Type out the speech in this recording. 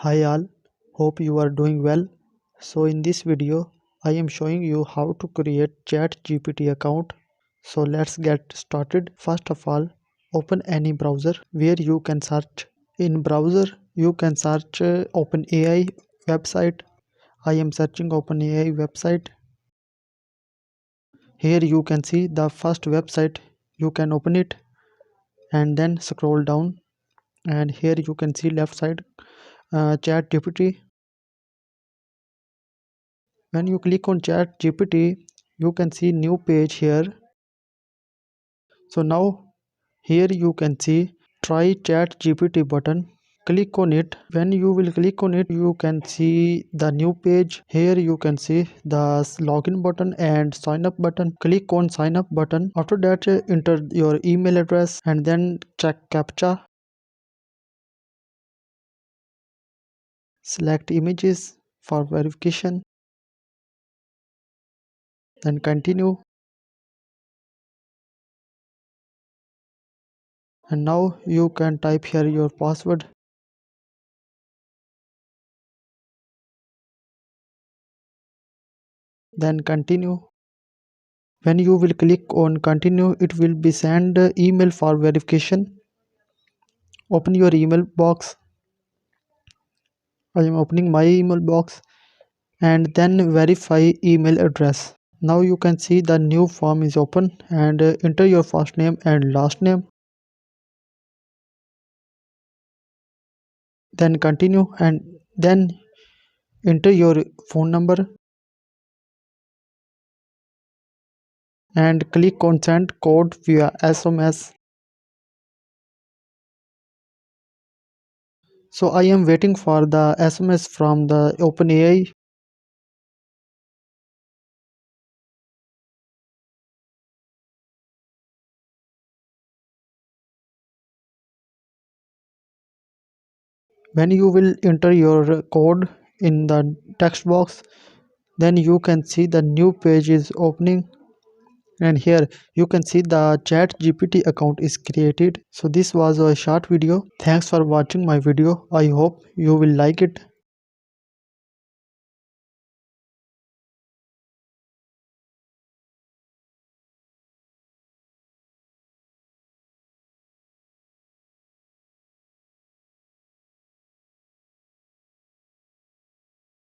Hi all, hope you are doing well. So in this video, I am showing you how to create ChatGPT account. So let's get started. First of all, open any browser where you can search. In browser, you can search openAI website. I am searching openAI website. Here you can see the first website. You can open it and then scroll down, and here you can see left side ChatGPT. When you click on ChatGPT, you can see new page here. So now here you can see try ChatGPT button. Click on it. When you will click on it, you can see the new page. Here you can see the login button and sign up button. Click on sign up button. After that, enter your email address and then check CAPTCHA. Select images for verification. Then continue. And now you can type here your password. Then continue. When you will click on continue, it will be send email for verification. Open your email box. I am opening my email box and then verify email address. Now you can see the new form is open, and enter your first name and last name. Then continue and then enter your phone number and click on send code via SMS. So I am waiting for the SMS from the OpenAI. When you will enter your code in the text box, then you can see the new page is opening, and here you can see the ChatGPT account is created. So this was a short video. Thanks for watching my video. I hope you will like it.